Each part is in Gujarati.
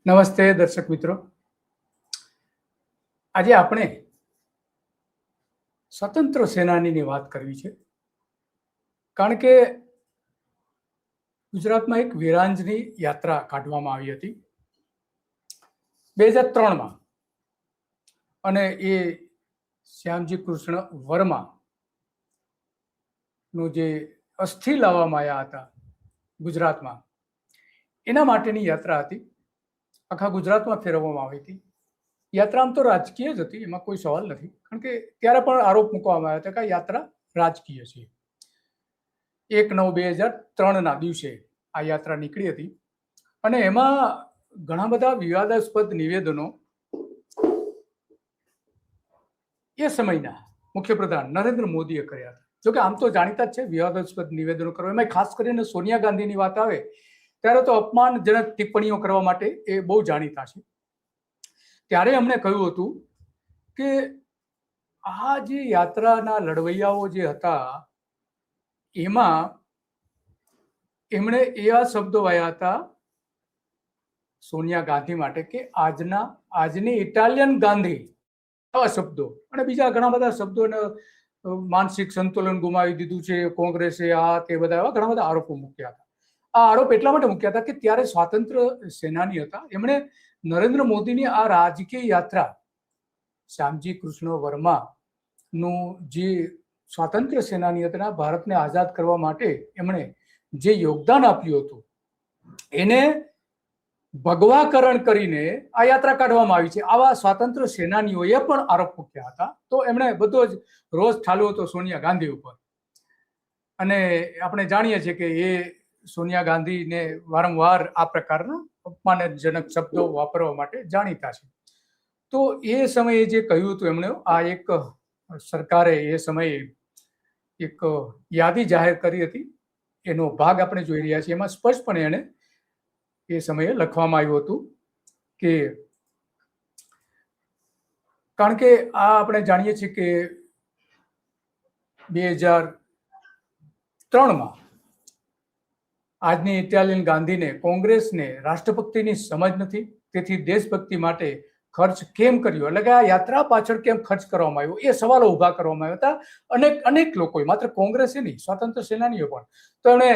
નમસ્તે દર્શક મિત્રો, આજે આપણે સ્વતંત્ર સેનાનીની વાત કરવી છે. કારણ કે ગુજરાતમાં એક વીરાંજની યાત્રા કાઢવામાં આવી હતી 2003માં, અને એ શ્યામજી કૃષ્ણ વર્મા નું જે અસ્થિ લાવવામાં આવ્યા હતા ગુજરાતમાં, એના માટેની યાત્રા હતી. આખા ગુજરાતમાં ફેરવવામાં આવી હતી. યાત્રા આમ તો રાજકીય જ હતી, એમાં કોઈ સવાલ નથી. કારણ કે ત્યારે પણ આરોપ મૂકવામાં આવ્યો હતો કે આ યાત્રા રાજકીય છે. 1/9/2003ના દિવસે આ યાત્રા નીકળી હતી, અને એમાં ઘણા બધા વિવાદાસ્પદ નિવેદનો એ સમયના મુખ્યપ્રધાન નરેન્દ્ર મોદીએ કર્યા હતા. જોકે આમ તો જાણીતા જ છે વિવાદાસ્પદ નિવેદનો કરવા, એમાં ખાસ કરીને સોનિયા ગાંધીની વાત આવે ત્યારે તો અપમાનજનક ટિપ્પણીઓ કરવા માટે એ બહુ જાણીતા છે. ત્યારે એમણે કહ્યું હતું કે આ જે યાત્રાના લડવૈયાઓ જે હતા એમાં એમણે એવા શબ્દો વાયા હતા સોનિયા ગાંધી માટે કે આજની ઇટાલિયન ગાંધી, આવા શબ્દો, અને બીજા ઘણા બધા શબ્દોને માનસિક સંતુલન ગુમાવી દીધું છે કોંગ્રેસે, આ તે બધા એવા ઘણા બધા આરોપો મૂક્યા હતા. આ આરોપ એટલા માટે મૂક્યા હતા કે ત્યારે સ્વાતંત્ર્ય સેનાની હતા. એમણે નરેન્દ્ર મોદીની આ રાજકીય યાત્રા, શ્યામજી કૃષ્ણ વર્મા નું જે સ્વાતંત્ર્ય સેનાની હતા, ભારતને આઝાદ કરવા માટે એમણે જે યોગદાન આપ્યું હતું એને ભગવાકરણ કરીને આ યાત્રા કાઢવામાં આવી છે. આવા સ્વાતંત્ર્ય સેનાનીઓએ પણ આરોપ મૂક્યા હતા. તો એમણે બધો જ રોષ ઠાલવ્યો હતો સોનિયા ગાંધી ઉપર. અને આપણે જાણીએ છીએ કે એ સોનિયા ગાંધીને વારંવાર આ પ્રકારના અપમાનજનક શબ્દો વાપરવા માટે જાણીતા છે. તો એ સમયે જે કહ્યું હતું એમણે, આ એક સરકારે એ સમયે એક યાદી જાહેર કરી હતી, એનો ભાગ આપણે જોઈ રહ્યા છીએ. એમાં સ્પષ્ટપણે એને એ સમયે લખવામાં આવ્યું હતું કે, કારણ કે આ આપણે જાણીએ છીએ કે 2003માં આજની ઇટાલિયન ગાંધીને, કોંગ્રેસને રાષ્ટ્રભક્તિની સમજ નથી, તેથી દેશભક્તિ માટે ખર્ચ કેમ કર્યો, એટલે કે આ યાત્રા પાછળ કેમ ખર્ચ કરવામાં આવ્યો, એ સવાલો ઉભા કરવામાં આવ્યા હતા અનેક લોકોએ, માત્ર કોંગ્રેસે નહીં, સ્વાતંત્ર્ય સેનાનીઓ પણ. તો એમણે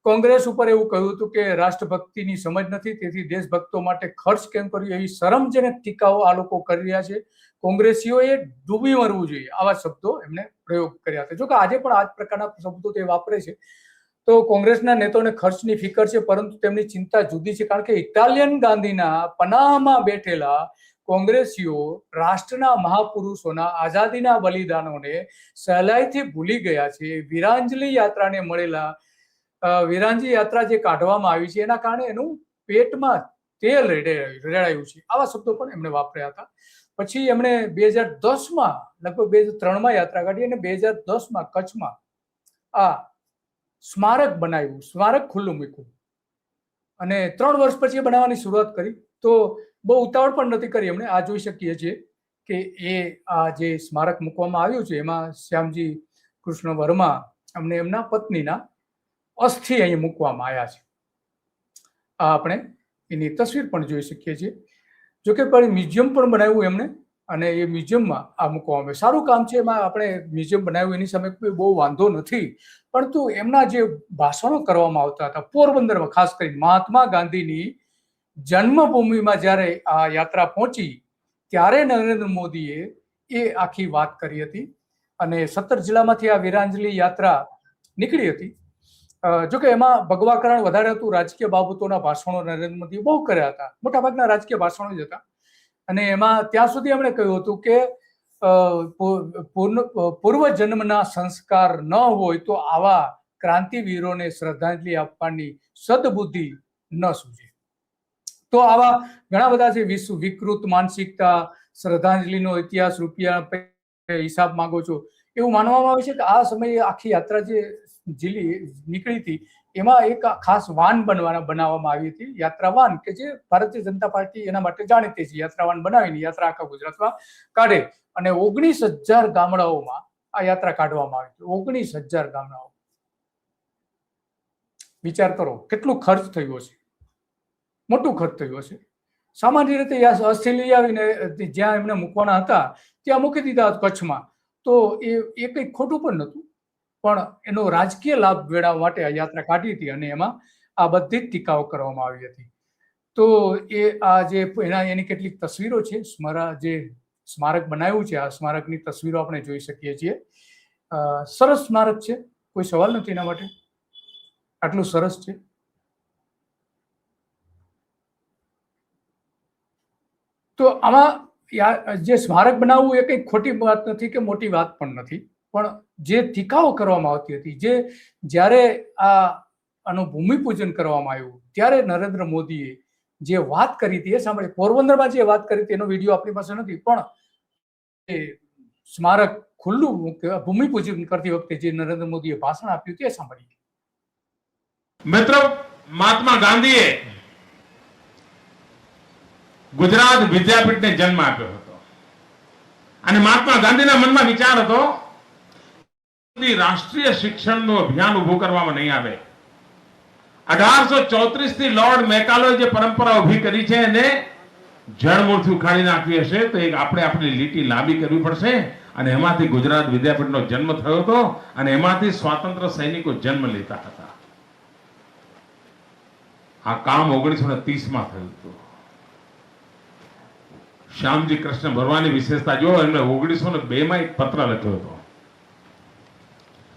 કોંગ્રેસ ઉપર એવું કહ્યું હતું કે રાષ્ટ્રભક્તિની સમજ નથી, તેથી દેશભક્તો માટે ખર્ચ કેમ કર્યો, એવી શરમજનક ટીકાઓ આ લોકો કરી રહ્યા છે. કોંગ્રેસીઓએ ડૂબી મરવું જોઈએ, આવા શબ્દો એમણે પ્રયોગ કર્યા હતા. જોકે આજે પણ આ જ પ્રકારના શબ્દો તે વાપરે છે. તો કોંગ્રેસના નેતાઓને ખર્ચની ફિકર છે, પરંતુ તેમની ચિંતા જુદી છે. કારણ કે ઇટાલિયન ગાંધીના પનાહમાં બેઠેલા કોંગ્રેસીઓ રાષ્ટ્રના મહાપુરુષોના આઝાદીના બલિદાનોને સહેલાઈથી ભૂલી ગયા છે. વીરાંજલી યાત્રાને મળેલા વીરાંજી યાત્રા જે કાઢવામાં આવી છે એના કારણે એનું પેટમાં તેલ રેડાયું છે, આવા શબ્દો પણ એમણે વાપર્યા હતા. પછી એમણે 2010માં, લગભગ 2003માં યાત્રા કાઢી, અને 2010માં કચ્છમાં આ સ્મારક બનાવ્યું, સ્મારક ખુલ્લું મૂક્યું, અને 3 વર્ષ પછી એ બનાવવાની શરૂઆત કરી. તો બહુ ઉતાવળ પણ નથી કરી એમણે. આ જોઈ શકીએ છીએ કે એ આ જે સ્મારક મૂકવામાં આવ્યું છે એમાં શ્યામજી કૃષ્ણ વર્મા અમને એમના પત્નીના અસ્થિ અહીં મૂકવામાં આવ્યા છે. આ આપણે એની તસવીર પણ જોઈ શકીએ છીએ. જોકે પણ મ્યુઝિયમ પણ બનાવ્યું એમણે, અને એ મ્યુઝિયમમાં આ મૂકવામાં આવે. સારું કામ છે, એમાં આપણે મ્યુઝિયમ બનાવ્યું, એની સામે કોઈ બહુ વાંધો નથી. પરંતુ એમના જે ભાષણો કરવામાં આવતા હતા પોરબંદરમાં, ખાસ કરીને મહાત્મા ગાંધીની જન્મભૂમિમાં જ્યારે આ યાત્રા પહોંચી ત્યારે નરેન્દ્ર મોદીએ એ આખી વાત કરી હતી. અને 17 જિલ્લામાંથી આ વીરાંજલી યાત્રા નીકળી હતી. જોકે એમાં ભગવાકરણ વધારે હતું, રાજકીય બાબતોના ભાષણો નરેન્દ્ર મોદીએ બહુ કર્યા હતા, મોટાભાગના રાજકીય ભાષણો જ હતા. અને એમાં ત્યાં સુધી એમણે કહ્યું હતું કે પૂર્વજન્મના સંસ્કાર ન હોય તો આવા ક્રાંતિવીરોને શ્રદ્ધાંજલિ આપવાની સદબુદ્ધિ ન સૂજે. તો આવા ઘણા બધા છે વિકૃત માનસિકતા, શ્રદ્ધાંજલિનો ઇતિહાસ રૂપિયા હિસાબ માંગો છો, એવું માનવામાં આવે છે કે આ સમયે આખી યાત્રા જે નીકળી હતી એમાં એક ખાસ વાન બનાવવામાં આવી હતી, યાત્રા વાન, કે જે ભારતીય જનતા પાર્ટી એના માટે જાણીતી છે. યાત્રા વાન બનાવીને યાત્રા આખા ગુજરાતમાં કાઢે, અને 19,000 ગામડાઓમાં આ યાત્રા કાઢવામાં આવી હતી. 19,000 ગામડાઓ. વિચાર કરો કેટલું ખર્ચ થયો છે, મોટું ખર્ચ થયું હશે. સામાન્ય રીતે અસ્થિ લઈ આવીને જ્યાં એમને મૂકવાના હતા ત્યાં મૂકી દીધા કચ્છમાં. તો એ કંઈ ખોટું પણ નહોતું, પણ એનો રાજકીય લાભ મેળવવા માટે આ યાત્રા કાઢી હતી અને એમાં આ બધી જ ટીકાઓ કરવામાં આવી હતી. તો એ આ જે એની કેટલીક તસવીરો છે, જે સ્મારક બનાવ્યું છે, આ સ્મારકની તસવીરો આપણે જોઈ શકીએ છીએ. સરસ સ્મારક છે, કોઈ સવાલ નથી એના માટે, આટલું સરસ છે. તો આમાં જે સ્મારક બનાવવું એ કંઈ ખોટી વાત નથી કે મોટી વાત પણ નથી, પણ જે ટીકાઓ કરવામાં આવતી હતી, જ્યારે આનું ભૂમિપૂજન કરવામાં આવ્યું ત્યારે નરેન્દ્ર મોદીએ જે વાત કરી હતી એ સાંભળી. પોરબંદરમાં જે વાત કરી હતી એનો વિડીયો આપણી પાસે નથી, પણ એ સ્મારક ખુલ્લું ભૂમિપૂજન કરતી વખતે જે નરેન્દ્ર મોદીએ ભાષણ આપ્યું તે સાંભળી. મિત્રો, મહાત્મા ગાંધીએ ગુજરાત વિદ્યાપીઠને જન્મ આપ્યો હતો અને મહાત્મા ગાંધીના મનમાં વિચાર હતો રાષ્ટ્રીય શિક્ષણનું અભિયાન ઉભું કરવામાં નહીં આવે. 1834 થી લોર્ડ મેકાલોએ જે પરંપરા ઉભી કરી છે એને જળમૂળથી ઉખાડી નાખવી હશે તો આપણે આપણી લીટી લાંબી કરવી પડશે અને એમાંથી ગુજરાત વિદ્યાપીઠનો જન્મ થયો હતો અને એમાંથી સ્વાતંત્ર્ય સૈનિકો જન્મ લેતા હતા. આ કામ 1930 માં થયું હતું. શ્યામજી કૃષ્ણ બરવાની વિશેષતા જો એમણે 1902 માં એક પત્ર લખ્યો હતો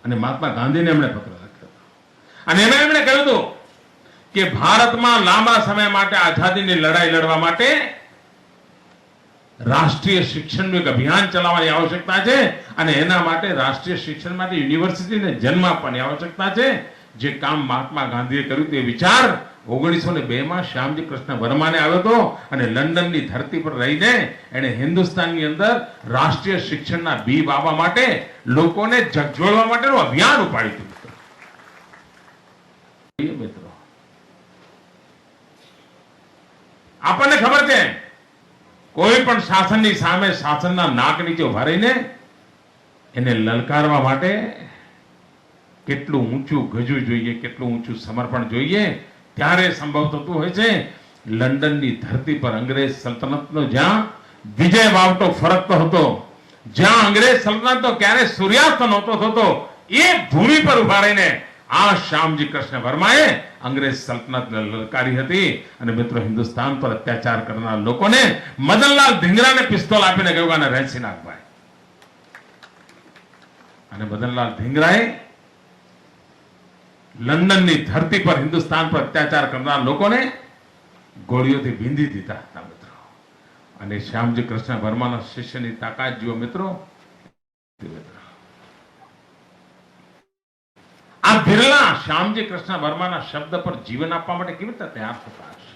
અને મહાત્મા ગાંધીને એમણે પત્ર લખ્યો હતો અને એમાં એમણે કહ્યું હતું કે ભારતમાં લાંબા સમય માટે આઝાદીની લડાઈ લડવા માટે રાષ્ટ્રીય શિક્ષણનું એક અભિયાન ચલાવવાની આવશ્યકતા છે અને એના માટે રાષ્ટ્રીય શિક્ષણ માટે યુનિવર્સિટીને જન્મ આપવાની આવશ્યકતા છે. જે કામ મહાત્મા ગાંધીએ કર્યું તે વિચાર 1902 માં શ્યામજી કૃષ્ણ વર્માને આવ્યો હતો અને લંડનની ધરતી પર રહીને એને હિન્દુસ્તાનની અંદર રાષ્ટ્રીય શિક્ષણના બી વાવવા માટે લોકોને ઝકઝોળવા માટેનું અભિયાન ઉપાડ્યું હતું. મિત્રો, આપણને ખબર છે કોઈ પણ શાસનની સામે શાસનના નાક નીચે ઉભા રહીને એને લલકારવા માટે કેટલું ઊંચું ગજુ જોઈએ, કેટલું ઊંચું સમર્પણ જોઈએ ત્યારે સંભવ થતું હોય છે. લંડનની ધરતી પર અંગ્રેજ સલ્તનતનો જ્યાં વિજય વાવતો ફરકતો હતો, જ્યાં અંગ્રેજ સલ્તનતનો ક્યારે સૂર્યાસ્ત નહોતો થતો, એ ભૂમિ પર ઉભા રહીને આ શ્યામજી કૃષ્ણ વર્માએ અંગ્રેજ સલ્તનતને લલકારી હતી. અને મિત્રો, હિન્દુસ્તાન પર અત્યાચાર કરનાર લોકોને મદનલાલ ધીંગરાને પિસ્તોલ આપીને કહ્યું કે આને રેંચી નાખ ભાઈ. અને મદનલાલ ધીંગરાએ લંડનની ધરતી પર હિન્દુસ્તાન પર અત્યાચાર કરનાર લોકોને ગોળીઓથી ભીંધી દીધા હતા મિત્રો. અને શ્યામજી કૃષ્ણ વર્માના શિષ્યની તાકાત જુઓ મિત્રો. આ બિરલા શ્યામજી કૃષ્ણ વર્માના શબ્દ પર જીવન આપવા માટે કેવી રીતે તૈયાર થતા હશે?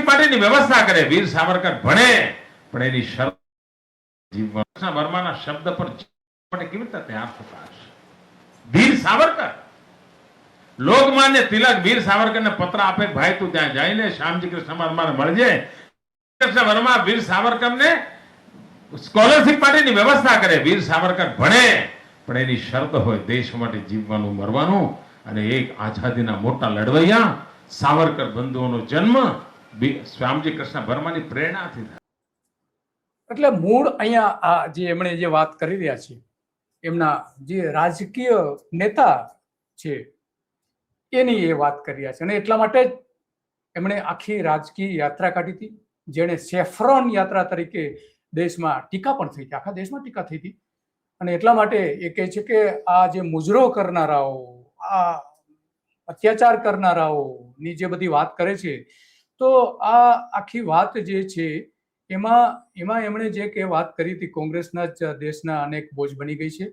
પાર્ટીની વ્યવસ્થા કરે, વીર સાવરકર ભણે પણ એની શરત જીવન. કૃષ્ણ વર્માના શબ્દ પર જીવન માટે કેવી રીતે તૈયાર થતા હશે? વીર સાવરકર, લોકમાન્ય તિલક વીર સાવરકરને પત્ર આપે, ભાઈ તું ત્યાં જઈને શ્યામજી કૃષ્ણ વર્માને મળજે. કૃષ્ણ વર્મા વીર સાવરકરને સ્કોલરશિપ માટેની વ્યવસ્થા કરે, વીર સાવરકર ભણે પણ એની શરત હોય દેશ માટે જીવવાનું, મરવાનું. અને એક આઝાદીના મોટા લડવૈયા સાવરકર બંધુઓનો જન્મ શ્યામજી કૃષ્ણ વર્માની પ્રેરણાથી થાય. એટલે મૂળ અહીંયા આ જે એમણે જે વાત કરી રહ્યા છે, એમના જે રાજકીય નેતા છે એની એ વાત કરી રહ્યા છે અને એટલા માટે જ એમણે આખી રાજકીય યાત્રા કાઢી હતી, જેણે સેફ્રોન યાત્રા તરીકે દેશમાં ટીકા પણ થઈ હતી, આખા દેશમાં ટીકા થઈ હતી. અને એટલા માટે એ કહે છે કે આ જે મુજરો કરનારાઓ, આ અત્યાચાર કરનારાઓની જે બધી વાત કરે છે, તો આ આખી વાત જે છે એમાં એમણે જે કે વાત કરી હતી, કોંગ્રેસના જ દેશના અનેક બોજ બની ગઈ છે.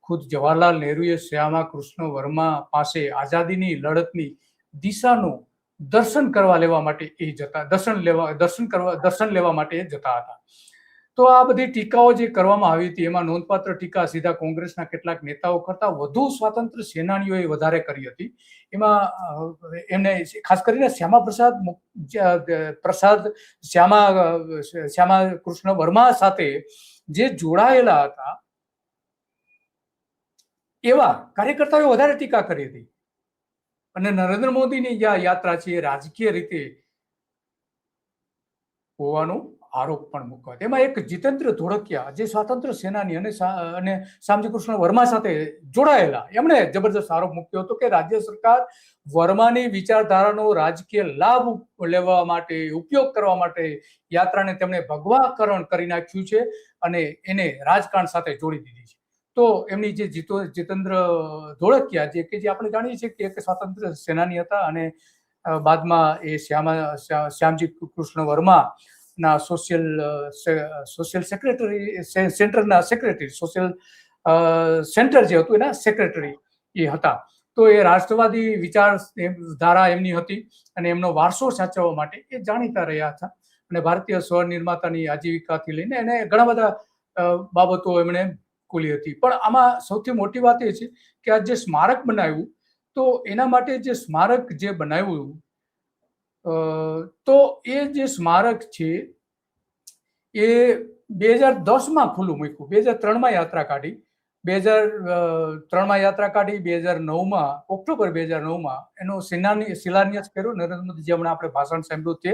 ખુદ જવાહરલાલ નહેરુએ શ્યામા કૃષ્ણ વર્મા પાસે આઝાદીની લડતની દિશાનું દર્શન લેવા માટે એ જતા, દર્શન લેવા માટે એ જતા હતા. તો આ બધી ટીકાઓ જે કરવામાં આવી હતી એમાં નોંધપાત્ર ટીકા સીધા કોંગ્રેસના કેટલાક નેતાઓ કરતા વધુ સ્વાતંત્ર્ય સેનાનીઓએ વધારે કરી હતી. એમાં એમને ખાસ કરીને શ્યામા કૃષ્ણ વર્મા સાથે જે જોડાયેલા હતા એવા કાર્યકર્તાઓએ વધારે ટીકા કરી હતી. અને નરેન્દ્ર મોદીની જે યાત્રા છે એ રાજકીય રીતે હોવાનો આરોપ પણ મૂક્યો. તેમાં એક જીતેન્દ્ર ધોળકિયા, જે સ્વાતંત્ર્ય સેનાની અને શ્યામજી કૃષ્ણ વર્મા સાથે જોડાયેલા, એમણે જબરદસ્ત આરોપ મૂક્યો હતો કે રાજ્ય સરકાર વર્માની વિચારધારાનો રાજકીય લાભ લેવા માટે, ઉપયોગ કરવા માટે યાત્રાને તેમણે ભગવાકરણ કરી નાખ્યું છે અને એને રાજકારણ સાથે જોડી દીધી છે. તો એમની જે જીતેન્દ્ર ધોળકિયા, જે આપણે જાણીએ છીએ કે એક સ્વાતંત્ર્ય સેનાની હતા અને બાદમાં એ શ્યામજી કૃષ્ણ વર્મા ના સોશિયલ સેક્રેટરી સેન્ટરના સેક્રેટરી, સોશિયલ સેન્ટર જે હતું એના સેક્રેટરી એ હતા. તો એ રાષ્ટ્રવાદી વિચારધારા એમની હતી અને એમનો વારસો સાચવવા માટે એ જાણીતા રહ્યા હતા અને ભારતીય સ્વનિર્માતાની આજીવિકાથી લઈને એને ઘણા બધા બાબતો એમણે ખોલી હતી. પણ આમાં સૌથી મોટી વાત એ છે કે આ જે સ્મારક બનાવ્યું, તો એના માટે જે સ્મારક જે બનાવ્યું, તો એ જે સ્મારક છે એ 2010માં ખુલ્લું મૂક્યું. 2003માં યાત્રા કાઢી, 2003માં યાત્રા કાઢી, 2009માં ઓક્ટોબર 2009માં એનો શિલાન્યાસ કર્યો નરેન્દ્ર મોદીજી, હમણાં આપણે ભાષણ સાંભળ્યું છે,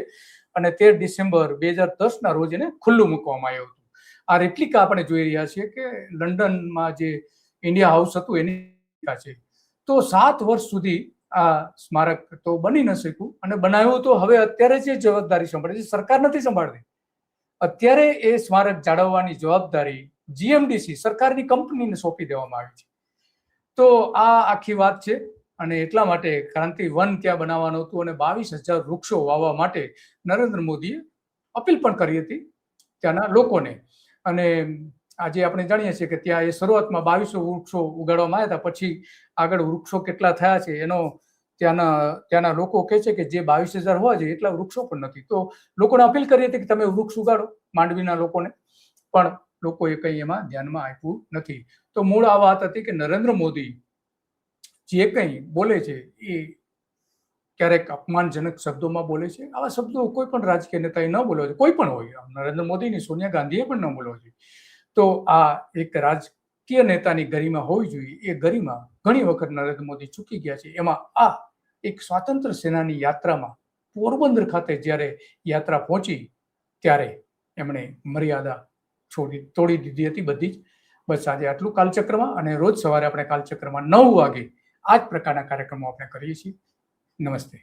અને 13 ડિસેમ્બર 2010ના રોજ એને ખુલ્લું મૂકવામાં આવ્યું હતું. આ રેપ્લિકા આપણે જોઈ રહ્યા છીએ કે લંડનમાં જે ઇન્ડિયા હાઉસ હતું એની છે. તો 7 વર્ષ સુધી આ સ્મારક તો બની ન શક્યું અને બનાવ્યું તો હવે અત્યારે જે જવાબદારી સંભાળે છે, સરકાર નથી સંભાળતી. અત્યારે એ સ્મારક જાળવવાની જવાબદારી જીએમડીસી સરકારની કંપનીને સોંપી દેવામાં આવી છે. તો આ આખી વાત છે અને એટલા માટે ક્રાંતિ વન ત્યાં બનાવવાનું હતું અને 22,000 વૃક્ષો વાવવા માટે નરેન્દ્ર મોદીએ અપીલ પણ કરી હતી ત્યાંના લોકોને. અને આજે આપણે જાણીએ છીએ કે ત્યાં એ શરૂઆતમાં 2200 વૃક્ષો ઉગાડવામાં આવ્યા હતા. પછી આગળ વૃક્ષો કેટલા થયા છે એનો ત્યાંના લોકો કહે છે કે જે 22,000 હોવા જોઈએ એટલા વૃક્ષો પણ નથી. તો લોકોને અપીલ કરી હતી કે તમે વૃક્ષ ઉગાડો, માંડવીના લોકોને, પણ લોકોએ કંઈ એમાં ધ્યાનમાં આપ્યું નથી. તો મૂળ આ વાત હતી કે નરેન્દ્ર મોદી જે કંઈ બોલે છે એ ક્યારેક અપમાનજનક શબ્દોમાં બોલે છે. આવા શબ્દો કોઈ પણ રાજકીય નેતાએ ન બોલવા જોઈએ, કોઈ પણ હોય, નરેન્દ્ર મોદીની, સોનિયા ગાંધીએ પણ ન બોલવા જોઈએ. તો આ એક રાજકીય નેતાની ગરિમા હોવી જોઈએ. એ ગરિમા ઘણી વખત નરેન્દ્ર મોદી ચૂકી ગયા છે. એમાં આ એક સ્વાતંત્ર્ય સેનાની યાત્રામાં પોરબંદર ખાતે જ્યારે યાત્રા પહોંચી ત્યારે એમણે મર્યાદા તોડી દીધી હતી બધી જ. બસ આજે આટલું કાલચક્રમાં, અને રોજ સવારે આપણે કાલચક્રમાં 9 વાગે આ જ પ્રકારના કાર્યક્રમો આપણે કરીએ છીએ. નમસ્તે.